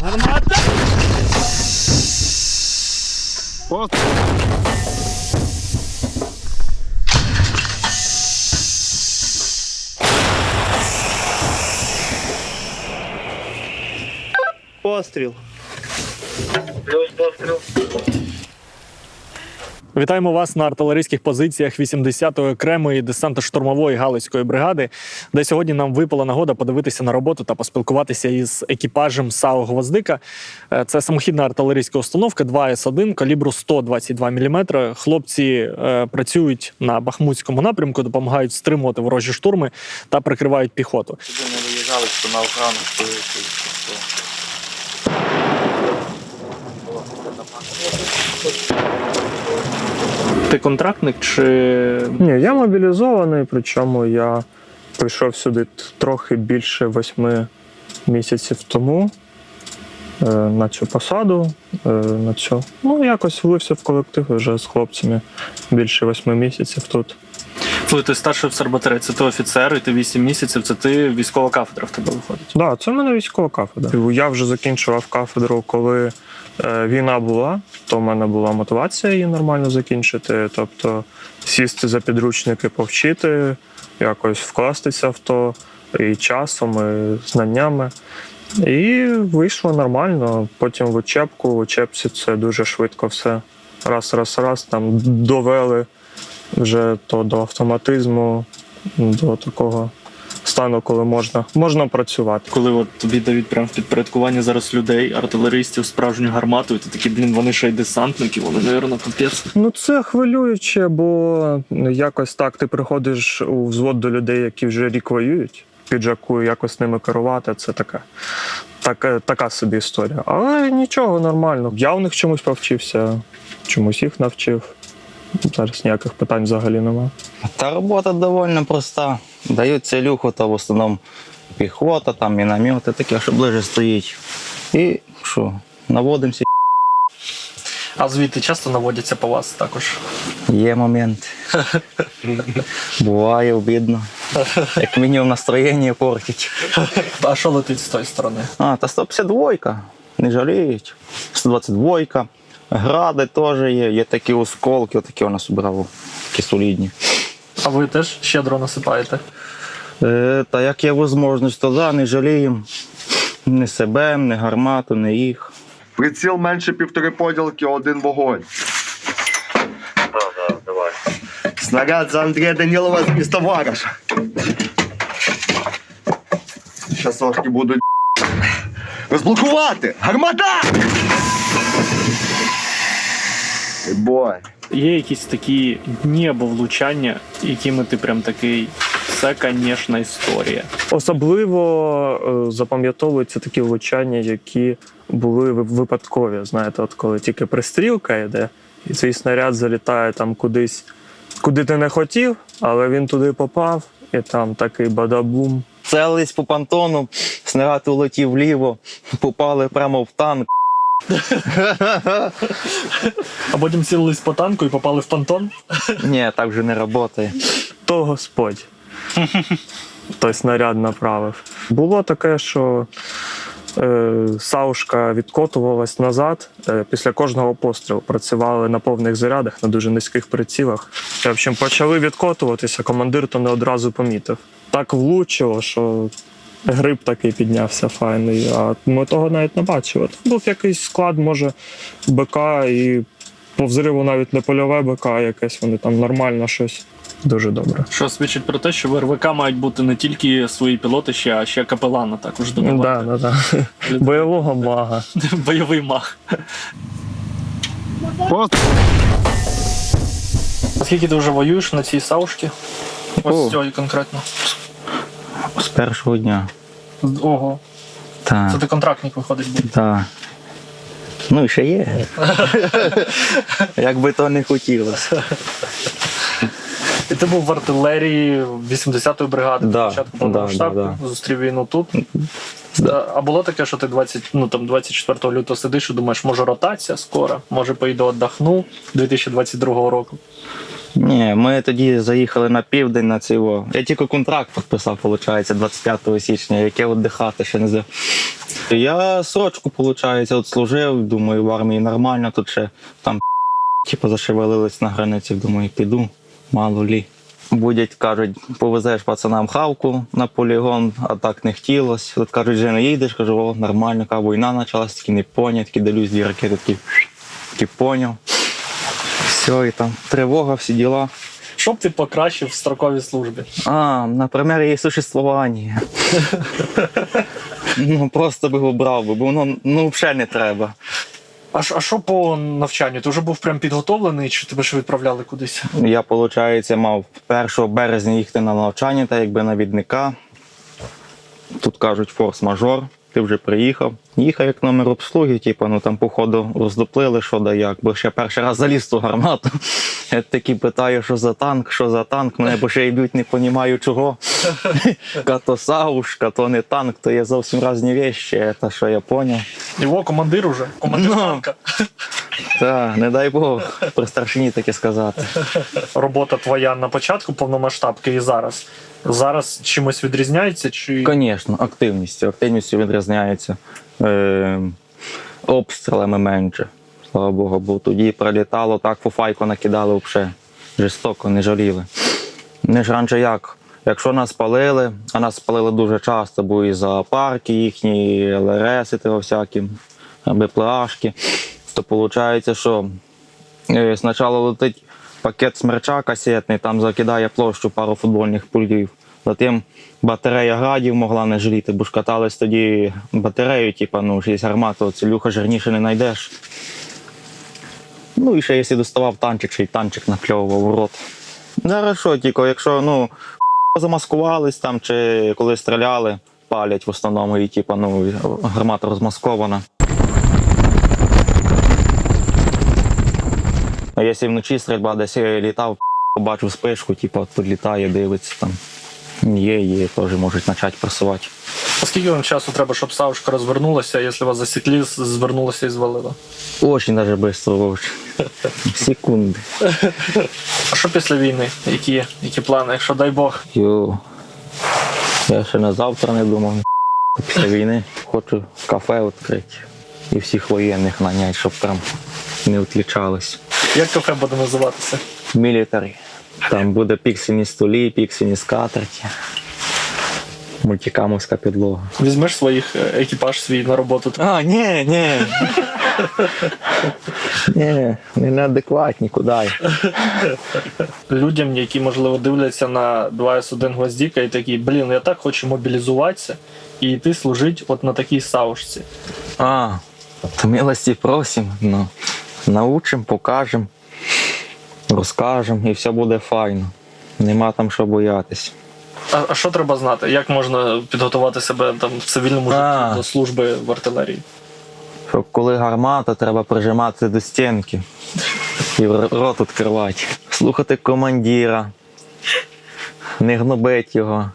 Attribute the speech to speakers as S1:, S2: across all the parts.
S1: Гармата! Постріл! Постріл.
S2: Плюс постріл.
S3: Вітаємо вас на артилерійських позиціях 80-ї окремої десантно-штурмової галицької бригади, де сьогодні нам випала нагода подивитися на роботу та поспілкуватися із екіпажем САУ «Гвоздика». Це самохідна артилерійська установка 2С1 калібру 122 мм. Хлопці працюють на Бахмутському напрямку, допомагають стримувати ворожі штурми та прикривають піхоту.
S2: Сюди не виїжджали, що на охрану стоїть.
S3: Ти контрактник чи...
S4: Ні, я мобілізований, причому я прийшов сюди трохи більше 8 місяців тому на цю посаду. Якось влився в колектив вже з хлопцями більше 8 місяців тут.
S3: Коли ти старший офіцер батареї, це ти офіцер, і ти 8 місяців, це ти військова кафедра в тебе виходить.
S4: Так, да, це в мене військова кафедра. Я вже закінчував кафедру, коли війна була, то в мене була мотивація її нормально закінчити. Тобто сісти за підручники, повчити, якось вкластися в то і часом, і знаннями. І вийшло нормально. Потім в учебку, в учебці це дуже швидко все. Раз, там довели вже то до автоматизму, до такого стану, коли можна працювати.
S3: Коли от тобі дають прямо в підпорядкування зараз людей, артилеристів, справжню гармату, і ти такий, вони ще й десантники, вони, мабуть, капець.
S4: Це хвилююче, бо якось так ти приходиш у взвод до людей, які вже рік воюють, піджаку, якось ними керувати, це така собі історія. Але нічого, нормально. Я у них чомусь повчився, чомусь їх навчив. Зараз ніяких питань взагалі немає.
S2: Та робота доволі проста. Дають целюху, то в основному піхота, там міномети, таке, що ближче стоїть. І що, наводимося.
S3: А звідти часто наводяться по вас також?
S2: Є момент. Буває обідно. Як мінімум настроєння портить.
S3: А що летить з тої сторони?
S2: Та 152-ка, не жаліють. 122-ка. Гради теж є такі осколки, отакі у нас брали, такі солідні.
S3: А ви теж щедро насипаєте?
S2: Та як є можливість, то да, не жаліємо. Ні себе, ні гармату, ні їх.
S5: Приціл менше 1,5 поділки, 1 вогонь.
S2: Давай.
S5: Снаряд за Андрія Данілова з товариша. Щас сошки будуть розблокувати! Гармата! Бой.
S3: Є якісь такі дні або влучання, якими ти прям такий, це, звісно, історія.
S4: Особливо запам'ятовуються такі влучання, які були випадкові. Знаєте, от коли тільки пристрілка йде, і цей снаряд залітає там кудись, куди ти не хотів, але він туди попав, і там такий бадабум.
S2: Целились по понтону, снаряд улетів вліво, попали прямо в танк.
S3: А потім сілились по танку і попали в понтон?
S2: Ні, так вже не працює.
S4: То Господь той снаряд направив. Було таке, що саушка відкотувалась назад після кожного пострілу. Працювали на повних зарядах, на дуже низьких прицілах. В общем, почали відкотуватися, командир то не одразу помітив. Так влучило, що гриб такий піднявся файний, а ми того навіть не бачили. Був якийсь склад, може, БК, і по взриву навіть не польове БК якесь, вони там нормально щось. Дуже добре.
S3: Що свідчить про те, що в РВК мають бути не тільки свої пілоти, а ще капелана також додавати.
S4: Да. Бойового мага.
S3: Бойовий маг.
S1: Постріл!
S3: Скільки ти вже воюєш на цій саушці? Ось з цієї конкретно.
S2: З першого дня.
S3: Ого.
S2: Так.
S3: Це ти контрактник виходить був.
S2: Так. Ну і ще є. Як би то не хотілося.
S3: І ти був в артилерії 80-ї бригади,
S2: Да,
S3: початку повномасштабки, зустрів війну тут. А було таке, що ти 24 лютого сидиш і думаєш, може ротація скоро, може поїду віддохну 2022 року?
S2: Ні, ми тоді заїхали на південь на цього. Я тільки контракт підписав, виходить, 25 січня, яке віддихати ще не знаю. Я срочку, виходить, от служив, думаю, в армії нормально, тут ще там типу зашевелились на границі, думаю, піду, мало лі. Будять, кажуть, повезеш пацанам хавку на полігон, а так не хотілося. Тут кажуть, вже не їдеш, кажу, о, нормально, яка війна почалась, такі не поняв, такі дивлюсь, дві ракети, такі поняв. Все, і там тривога, всі діла.
S3: Що б ти покращив в строковій службі?
S2: Наприклад, її существування. Просто би обрав, бо воно взагалі не треба.
S3: А що по навчанню? Ти вже був прям підготовлений, чи тебе ж відправляли кудись?
S2: Я, виходить, мав 1 березня їхати на навчання, та якби навідника. Тут кажуть форс-мажор, ти вже приїхав. Їхав як номер обслуги, там по ходу роздоплили, що да як, бо ще перший раз заліз в ту гармату. Я таки питаю, що за танк, мене бо ще йдуть, не розумію чого. То саушка, то не танк, то є зовсім різні речі, це що я зрозумів.
S3: Його командир уже, командир танка.
S2: Так, не дай Бог, при старшині таке сказати.
S3: Робота твоя на початку повномасштабки і зараз. Зараз чимось відрізняється? Чи...
S2: Звісно, активністю відрізняється. Обстрілами менше, слава Богу, бо тоді прилітало, так фуфайку накидали взагалі, жорстоко, не жаліли. Не ж раніше як, якщо нас палили, а нас палили дуже часто, бо і зоопарки їхні, і ЛРСи всякі, БПЛАшки, то виходить, що спочатку летить пакет смерча касетний, там закидає площу пару футбольних полів. Затим батарея градів могла не жаліти, бо ж катались тоді батарею, є гармата, цілюха жирніше не знайдеш. І ще якщо доставав танчик, ще й танчик напльовував в рот. Зараз що, якщо замаскувались там, чи коли стріляли, палять в основному, і гармата розмаскована. А якщо вночі стрільба десь літав, побачив спишку, підлітає, дивиться там. Є, теж можуть почати просувати.
S3: А скільки вам часу треба, щоб саушка розвернулася, якщо вас засікли, звернулася і звалила?
S2: Очень даже швидко, секунди.
S3: А що після війни? Які плани, якщо дай Бог?
S2: Я ще на завтра не думав. Після війни хочу кафе відкрити і всіх воєнних наняти, щоб прям не відлічались.
S3: Як кафе буде називатися?
S2: Мілітарі. Там буде піксельні столі, піксельні скатерті, мультикамовська підлога.
S3: Візьмеш своїх екіпаж свій на роботу?
S2: Ні, не неадекватні, куди.
S3: Людям, які, можливо, дивляться на 2С1 Гвоздіка і такі, я так хочу мобілізуватися і йти служити от на такій саушці.
S2: То милості просим, научим, покажем, розкажем і все буде файно. Нема там що боятись.
S3: А що треба знати? Як можна підготувати себе там в цивільному житті до служби в артилерії?
S2: Щоб коли гармата, треба прижиматися до стінки і рот відкривати. Слухати командира, не гнобити його.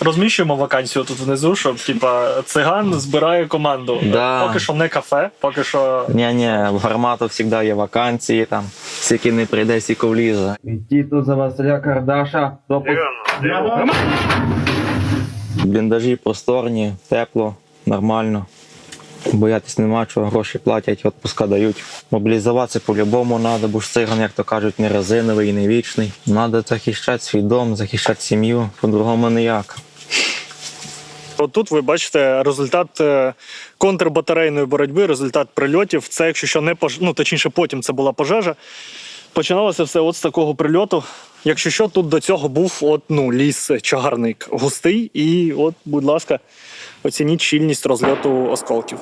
S3: Розміщуємо вакансію тут внизу, щоб циган збирає команду.
S2: Да.
S3: Поки що не кафе, поки що...
S2: Ні, в гармату завжди є вакансії, там, скільки не прийде, стільки влізе. Іди тут за Василя Кардаша. Бліндажі просторні, тепло, нормально. Боятись нема чого, гроші платять, відпуска дають. Мобілізуватися по-любому треба, бо ж циган, як то кажуть, не резиновий, не вічний. Треба захищати свій дом, захищати сім'ю, по-другому ніяк.
S3: От тут ви бачите результат контрбатарейної боротьби, результат прильотів. Це, якщо що, не точніше, потім це була пожежа. Починалося все от з такого прильоту. Якщо що, тут до цього був ліс-чагарник густий. І от, будь ласка, оцініть щільність розльоту осколків.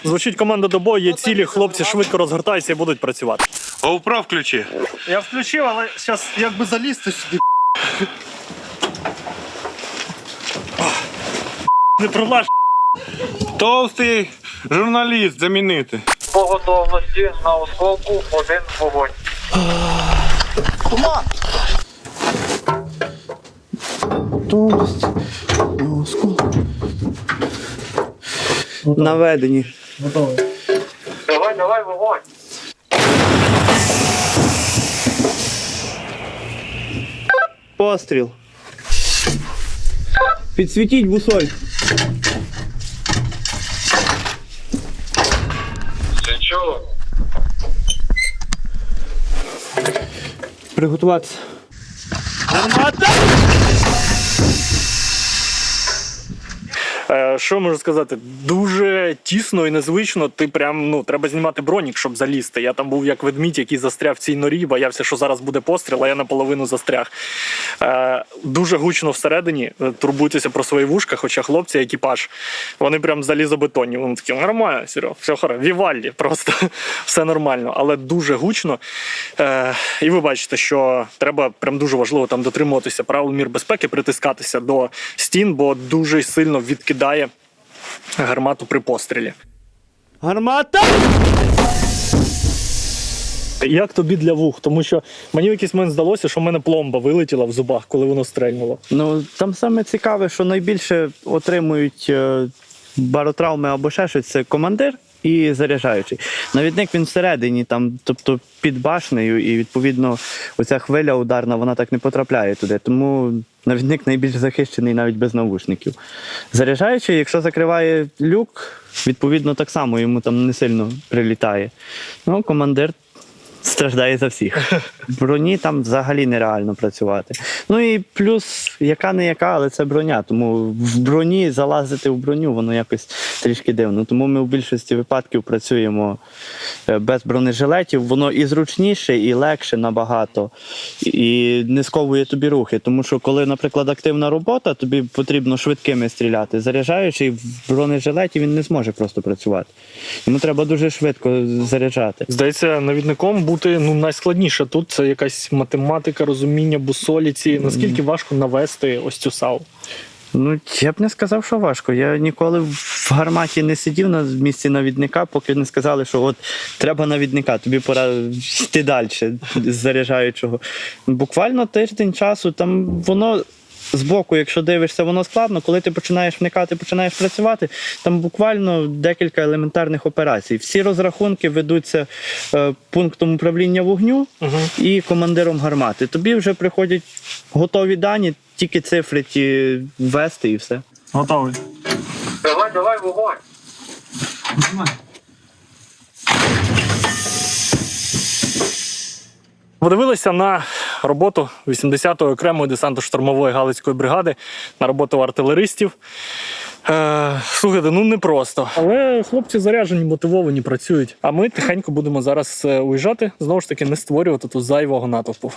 S3: Звучить команда до бою, є цілі, хлопці швидко розгортаються і будуть працювати.
S1: GoPro включи.
S3: Я включив, але зараз якби залізти сюди. Не пролаж.
S1: Толстий журналіст замінити.
S6: По готовності на осколку 1 вогонь.
S5: Наведені.
S6: Давай, вогонь.
S5: Постріл.
S7: Підсвітіть бусоль.
S6: Все чув.
S7: Приготуватися.
S3: Що можу сказати? Дуже тісно і незвично. Ти прям, ну, треба знімати бронік, щоб залізти. Я там був як ведмідь, який застряг в цій норі, боявся, що зараз буде постріл, а я наполовину застряг. Дуже гучно всередині, турбуйтеся про свої вушка, хоча хлопці, екіпаж, вони прям залізобетонні. Вони такі, нормально, Серег, все хорошо, Вівальді, просто все нормально, але дуже гучно. І ви бачите, що треба прям дуже важливо там дотримуватися правил мір безпеки, притискатися до стін, бо дуже сильно відкидає гармату при пострілі.
S7: Гармата!
S3: Як тобі для вух? Тому що мені в якийсь момент здалося, що в мене пломба вилетіла в зубах, коли воно стрельнуло.
S7: Ну, там саме цікаве, що найбільше отримують баротравми або ще щось, це командир і заряджаючий. Навідник він всередині, там, тобто під башнею, і відповідно оця хвиля ударна, вона так не потрапляє туди. Тому навідник найбільш захищений навіть без навушників. Заряджаючий, якщо закриває люк, відповідно так само йому там не сильно прилітає. Ну, командир страждає за всіх. В броні там взагалі нереально працювати. Ну і плюс, яка не яка, але це броня. Тому в броні залазити в броню, воно якось трішки дивно. Тому ми в більшості випадків працюємо без бронежилетів. Воно і зручніше, і легше набагато, і не сковує тобі рухи. Тому що коли, наприклад, активна робота, тобі потрібно швидкими стріляти. Заряджаючий в бронежилеті він не зможе просто працювати. Йому треба дуже швидко заряджати.
S3: Здається, навідником бути найскладніше тут. Це якась математика, розуміння бусоліці. Наскільки важко навести ось цю САУ?
S7: Ну, я б не сказав, що важко. Я ніколи в гарматі не сидів на місці навідника, поки не сказали, що от треба навідника, тобі пора йти далі з заряджаючого. Буквально тиждень часу, там воно збоку, якщо дивишся, воно складно. Коли ти починаєш вникати, починаєш працювати, там буквально декілька елементарних операцій. Всі розрахунки ведуться пунктом управління вогню і командиром гармати. Тобі вже приходять готові дані, тільки цифри ті ввести і все.
S3: Готовий.
S6: Давай, вогонь.
S3: Подивилися на роботу 80-ї окремої десантно-штурмової Галицької бригади, на роботу артилеристів. Слухайте, ну непросто. Але хлопці заряджені, мотивовані, працюють. А ми тихенько будемо зараз уїжджати, знову ж таки не створювати тут зайвого натовпу.